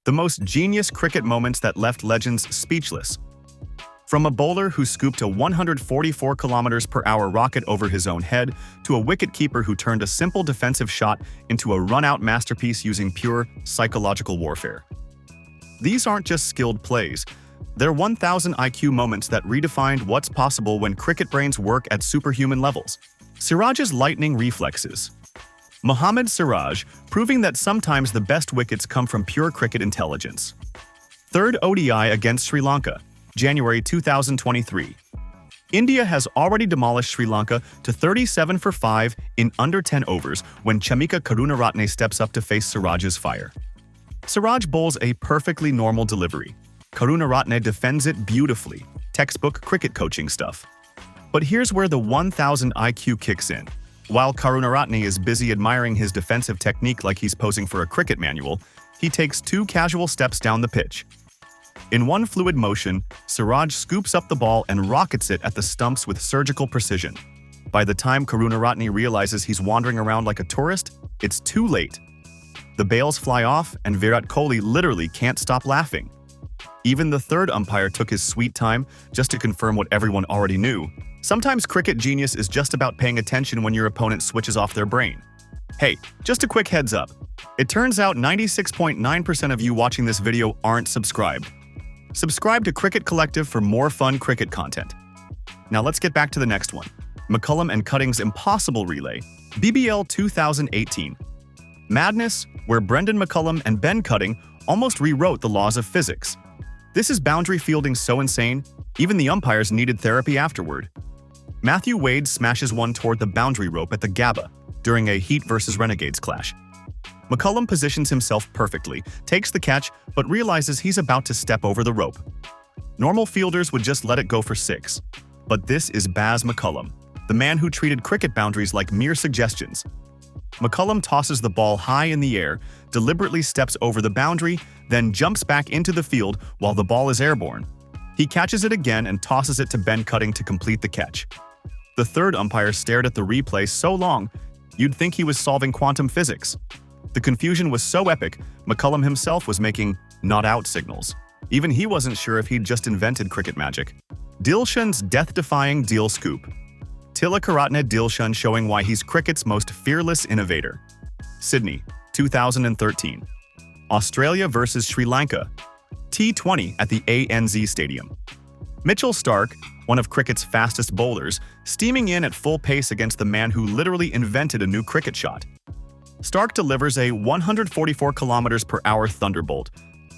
The most genius cricket moments that left legends speechless. From a bowler who scooped a 144 km/h rocket over his own head to a wicketkeeper who turned a simple defensive shot into a run-out masterpiece using pure psychological warfare. These aren't just skilled plays. They're 1000 IQ moments that redefined what's possible when cricket brains work at superhuman levels. Sirajs' lightning reflexes. Mohammad Siraj, proving that sometimes the best wickets come from pure cricket intelligence. Third ODI against Sri Lanka, January 2023. India has already demolished Sri Lanka to 37 for 5 in under 10 overs when Chamika Karunaratne steps up to face Siraj's fire. Siraj bowls a perfectly normal delivery. Karunaratne defends it beautifully, textbook cricket coaching stuff. But here's where the 1000 IQ kicks in. While Karunaratne is busy admiring his defensive technique like he's posing for a cricket manual, he takes 2 casual steps down the pitch. In one fluid motion, Siraj scoops up the ball and rockets it at the stumps with surgical precision. By the time Karunaratne realizes he's wandering around like a tourist, it's too late. The bails fly off and Virat Kohli literally can't stop laughing. Even the third umpire took his sweet time just to confirm what everyone already knew. Sometimes cricket genius is just about paying attention when your opponent switches off their brain. Hey, just a quick heads up. It turns out 96.9% of you watching this video aren't subscribed. Subscribe to Cricket Collective for more fun cricket content. Now let's get back to the next one. McCullum and Cuttings Impossible Relay, BBL 2018. Madness, where Brendan McCullum and Ben Cutting almost rewrote the laws of physics. This is boundary fielding so insane, even the umpires needed therapy afterward. Matthew Wade smashes one toward the boundary rope at the Gabba during a Heat vs Renegades clash. McCullum positions himself perfectly, takes the catch, but realizes he's about to step over the rope. Normal fielders would just let it go for 6. But this is Baz McCullum, the man who treated cricket boundaries like mere suggestions. McCullum tosses the ball high in the air, deliberately steps over the boundary, then jumps back into the field while the ball is airborne. He catches it again and tosses it to Ben Cutting to complete the catch. The third umpire stared at the replay so long, you'd think he was solving quantum physics. The confusion was so epic, McCullum himself was making not out signals. Even he wasn't sure if he'd just invented cricket magic. Dillshans' death-defying deal scoop. Tilakaratne Dillshan showing why he's cricket's most fearless innovator. Sydney, 2013. Australia vs Sri Lanka. T20 at the ANZ Stadium. Mitchell Starc, one of cricket's fastest bowlers, steaming in at full pace against the man who literally invented a new cricket shot. Starc delivers a 144 km/h thunderbolt,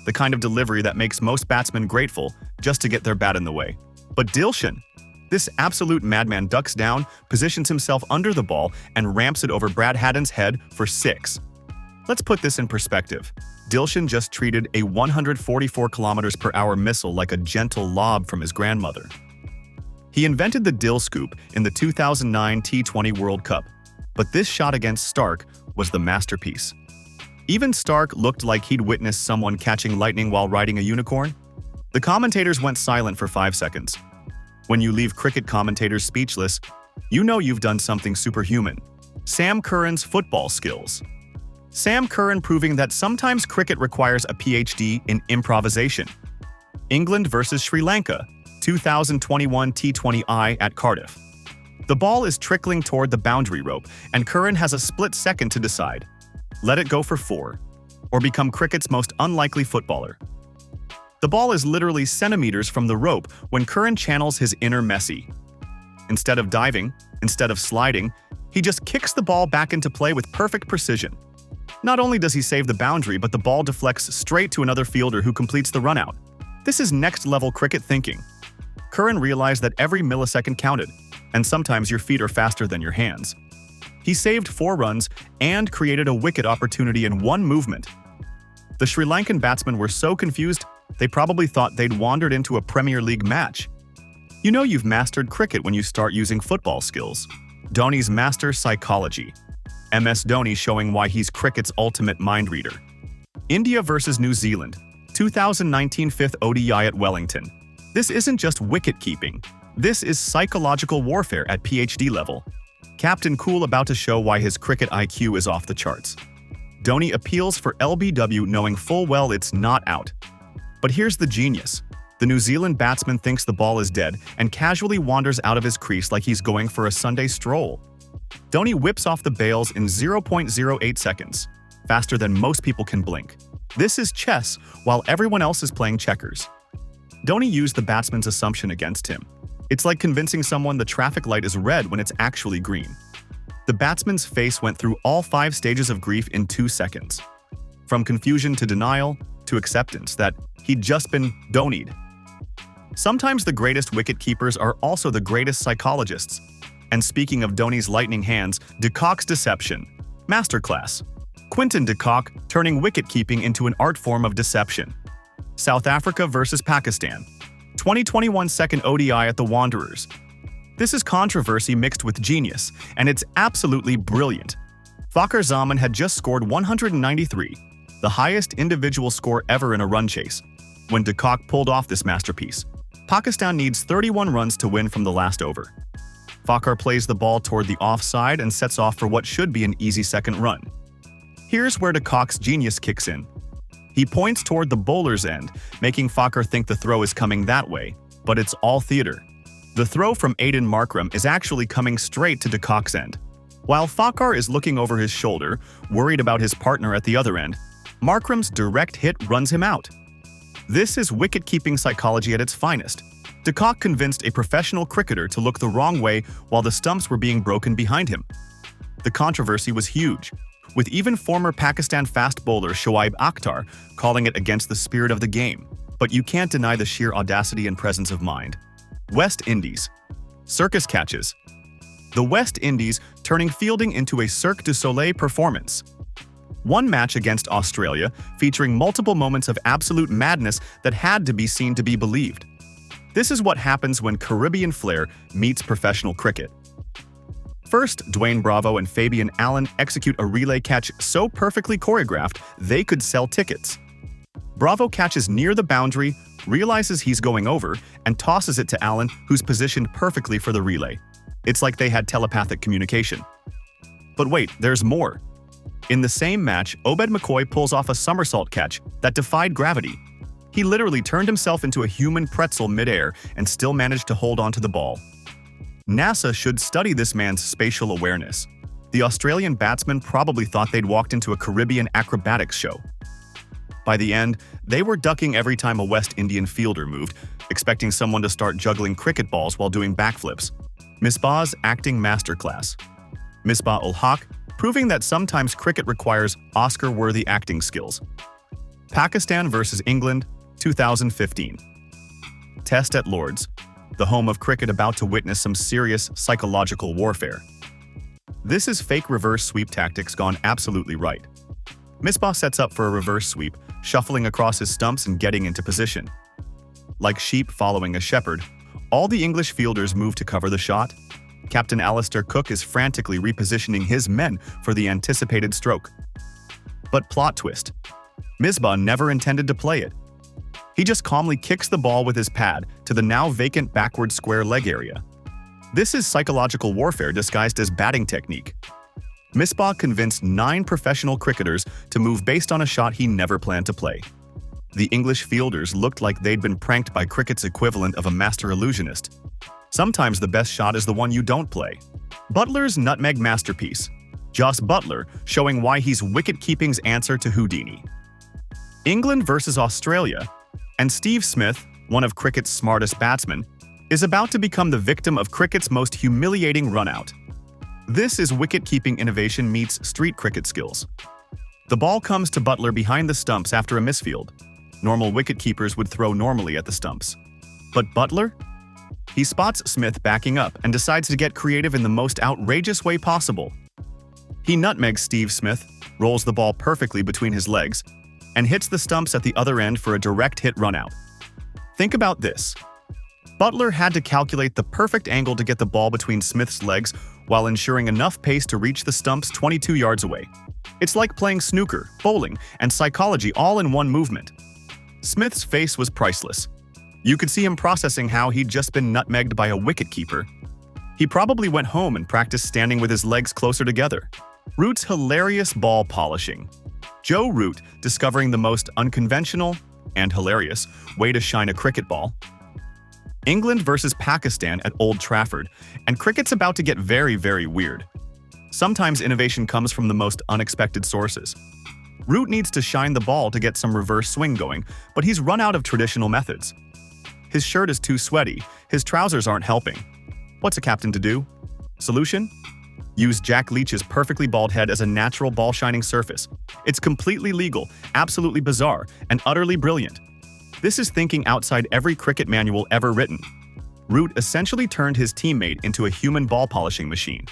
the kind of delivery that makes most batsmen grateful just to get their bat in the way. But Dillshan, this absolute madman, ducks down, positions himself under the ball, and ramps it over Brad Haddin's head for 6. Let's put this in perspective. Dillshan just treated a 144 km/h missile like a gentle lob from his grandmother. He invented the Dill scoop in the 2009 T20 World Cup, but this shot against Starc was the masterpiece. Even Starc looked like he'd witnessed someone catching lightning while riding a unicorn. The commentators went silent for 5 seconds. When you leave cricket commentators speechless, you know you've done something superhuman. Sam Curran's football skills. Sam Curran proving that sometimes cricket requires a PhD in improvisation. England vs Sri Lanka, 2021 T20I at Cardiff. The ball is trickling toward the boundary rope, and Curran has a split second to decide. Let it go for 4, or become cricket's most unlikely footballer. The ball is literally centimeters from the rope when Curran channels his inner Messi. Instead of diving, instead of sliding, he just kicks the ball back into play with perfect precision. Not only does he save the boundary, but the ball deflects straight to another fielder who completes the runout. This is next-level cricket thinking. Curran realized that every millisecond counted, and sometimes your feet are faster than your hands. He saved 4 runs and created a wicket opportunity in one movement. The Sri Lankan batsmen were so confused, they probably thought they'd wandered into a Premier League match. You know you've mastered cricket when you start using football skills. Dhoni's master psychology. MS Dhoni showing why he's cricket's ultimate mind reader. India vs New Zealand, 2019 5th ODI at Wellington. This isn't just wicket-keeping. This is psychological warfare at PhD level. Captain Cool about to show why his cricket IQ is off the charts. Dhoni appeals for LBW knowing full well it's not out. But here's the genius. The New Zealand batsman thinks the ball is dead and casually wanders out of his crease like he's going for a Sunday stroll. Dhoni whips off the bails in 0.08 seconds, faster than most people can blink. This is chess while everyone else is playing checkers. Dhoni used the batsman's assumption against him. It's like convincing someone the traffic light is red when it's actually green. The batsman's face went through all 5 stages of grief in 2 seconds. From confusion to denial to acceptance that he'd just been Dhoni'd. Sometimes the greatest wicket-keepers are also the greatest psychologists. And speaking of Dhoni's lightning hands, de Kock's deception. Masterclass. Quinton de Kock turning wicket-keeping into an art form of deception. South Africa versus Pakistan. 2021 second ODI at the Wanderers. This is controversy mixed with genius, and it's absolutely brilliant. Fakhar Zaman had just scored 193, the highest individual score ever in a run chase, when de Kock pulled off this masterpiece. Pakistan needs 31 runs to win from the last over. Fakhar plays the ball toward the offside and sets off for what should be an easy second run. Here's where de Kock's genius kicks in. He points toward the bowler's end, making Fakhar think the throw is coming that way, but it's all theater. The throw from Aiden Markram is actually coming straight to de Kock's end. While Fakhar is looking over his shoulder, worried about his partner at the other end, Markram's direct hit runs him out. This is wicket-keeping psychology at its finest. De Kock convinced a professional cricketer to look the wrong way while the stumps were being broken behind him. The controversy was huge, with even former Pakistan fast bowler Shoaib Akhtar calling it against the spirit of the game. But you can't deny the sheer audacity and presence of mind. West Indies. Circus catches. The West Indies turning fielding into a Cirque du Soleil performance. One match against Australia featuring multiple moments of absolute madness that had to be seen to be believed. This is what happens when Caribbean flair meets professional cricket. First, Dwayne Bravo and Fabian Allen execute a relay catch so perfectly choreographed they could sell tickets. Bravo catches near the boundary, realizes he's going over, and tosses it to Allen, who's positioned perfectly for the relay. It's like they had telepathic communication. But wait, there's more. In the same match, Obed McCoy pulls off a somersault catch that defied gravity. He literally turned himself into a human pretzel midair and still managed to hold onto the ball. NASA should study this man's spatial awareness. The Australian batsmen probably thought they'd walked into a Caribbean acrobatics show. By the end, they were ducking every time a West Indian fielder moved, expecting someone to start juggling cricket balls while doing backflips. Misbahs acting masterclass. Misbah-ul-Haq proving that sometimes cricket requires Oscar-worthy acting skills. Pakistan versus England, 2015. Test at Lord's, the home of cricket about to witness some serious psychological warfare. This is fake reverse sweep tactics gone absolutely right. Misbah sets up for a reverse sweep, shuffling across his stumps and getting into position. Like sheep following a shepherd, all the English fielders move to cover the shot. Captain Alistair Cook is frantically repositioning his men for the anticipated stroke. But plot twist. Misbah never intended to play it. He just calmly kicks the ball with his pad to the now vacant backward square leg area. This is psychological warfare disguised as batting technique. Misbah convinced 9 professional cricketers to move based on a shot he never planned to play. The English fielders looked like they'd been pranked by cricket's equivalent of a master illusionist. Sometimes the best shot is the one you don't play. Butlers' nutmeg masterpiece. Jos Buttler showing why he's wicket-keeping's answer to Houdini. England versus Australia, and Steve Smith, one of cricket's smartest batsmen, is about to become the victim of cricket's most humiliating runout. This is wicket-keeping innovation meets street cricket skills. The ball comes to Buttler behind the stumps after a misfield. Normal wicket-keepers would throw normally at the stumps. But Buttler? He spots Smith backing up and decides to get creative in the most outrageous way possible. He nutmegs Steve Smith, rolls the ball perfectly between his legs, and hits the stumps at the other end for a direct hit runout. Think about this. Buttler had to calculate the perfect angle to get the ball between Smith's legs while ensuring enough pace to reach the stumps 22 yards away. It's like playing snooker, bowling, and psychology all in one movement. Smith's face was priceless. You could see him processing how he'd just been nutmegged by a wicket-keeper. He probably went home and practiced standing with his legs closer together. Root's hilarious ball polishing. Joe Root discovering the most unconventional and hilarious way to shine a cricket ball. England versus Pakistan at Old Trafford, and cricket's about to get very, very weird. Sometimes innovation comes from the most unexpected sources. Root needs to shine the ball to get some reverse swing going, but he's run out of traditional methods. His shirt is too sweaty, his trousers aren't helping. What's a captain to do? Solution? Use Jack Leach's perfectly bald head as a natural ball-shining surface. It's completely legal, absolutely bizarre, and utterly brilliant. This is thinking outside every cricket manual ever written. Root essentially turned his teammate into a human ball-polishing machine.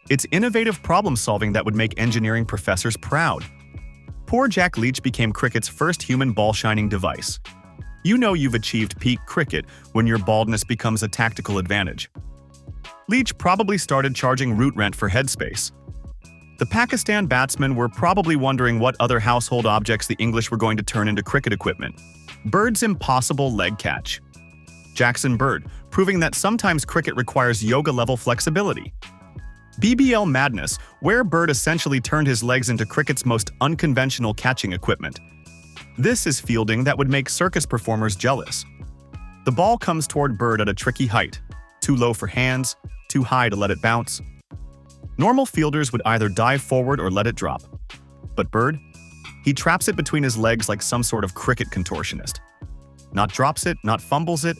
It's innovative problem-solving that would make engineering professors proud. Poor Jack Leach became cricket's first human ball-shining device. You know you've achieved peak cricket when your baldness becomes a tactical advantage. Leach probably started charging Root rent for headspace. The Pakistan batsmen were probably wondering what other household objects the English were going to turn into cricket equipment. Bird's impossible leg catch. Jackson Bird, proving that sometimes cricket requires yoga-level flexibility. BBL madness, where Bird essentially turned his legs into cricket's most unconventional catching equipment. This is fielding that would make circus performers jealous. The ball comes toward Bird at a tricky height, too low for hands, too high to let it bounce. Normal fielders would either dive forward or let it drop. But Bird? He traps it between his legs like some sort of cricket contortionist. Not drops it, not fumbles it,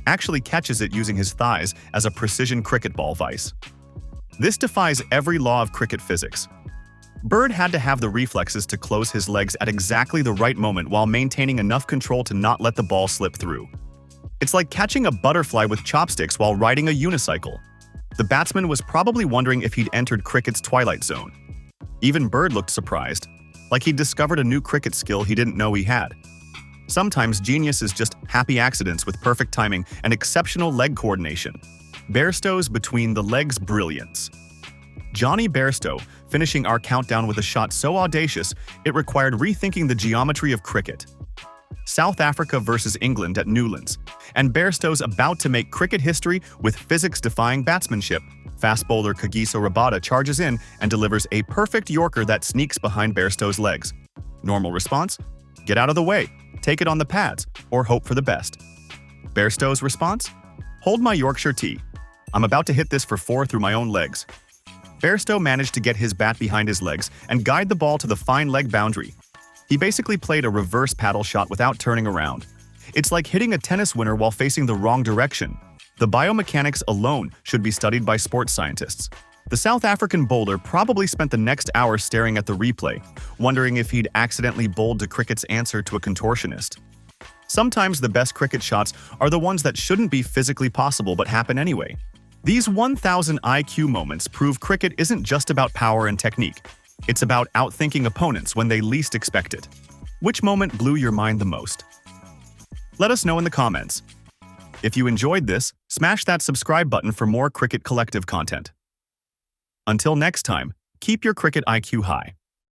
actually catches it using his thighs as a precision cricket ball vice. This defies every law of cricket physics. Bird had to have the reflexes to close his legs at exactly the right moment while maintaining enough control to not let the ball slip through. It's like catching a butterfly with chopsticks while riding a unicycle. The batsman was probably wondering if he'd entered cricket's twilight zone. Even Bird looked surprised, like he'd discovered a new cricket skill he didn't know he had. Sometimes genius is just happy accidents with perfect timing and exceptional leg coordination. Bairstow's between the legs brilliance. Johnny Bairstow finishing our countdown with a shot so audacious it required rethinking the geometry of cricket. South Africa versus England at Newlands, and Bairstow's about to make cricket history with physics-defying batsmanship. Fast bowler Kagiso Rabada charges in and delivers a perfect Yorker that sneaks behind Bairstow's legs. Normal response? Get out of the way, take it on the pads, or hope for the best. Bairstow's response? Hold my Yorkshire tee. I'm about to hit this for 4 through my own legs. Bairstow managed to get his bat behind his legs and guide the ball to the fine leg boundary. He basically played a reverse paddle shot without turning around. It's like hitting a tennis winner while facing the wrong direction. The biomechanics alone should be studied by sports scientists. The South African bowler probably spent the next hour staring at the replay, wondering if he'd accidentally bowled to cricket's answer to a contortionist. Sometimes the best cricket shots are the ones that shouldn't be physically possible but happen anyway. These 1000 IQ moments prove cricket isn't just about power and technique. It's about outthinking opponents when they least expect it. Which moment blew your mind the most? Let us know in the comments. If you enjoyed this, smash that subscribe button for more Cricket Collective content. Until next time, keep your cricket IQ high.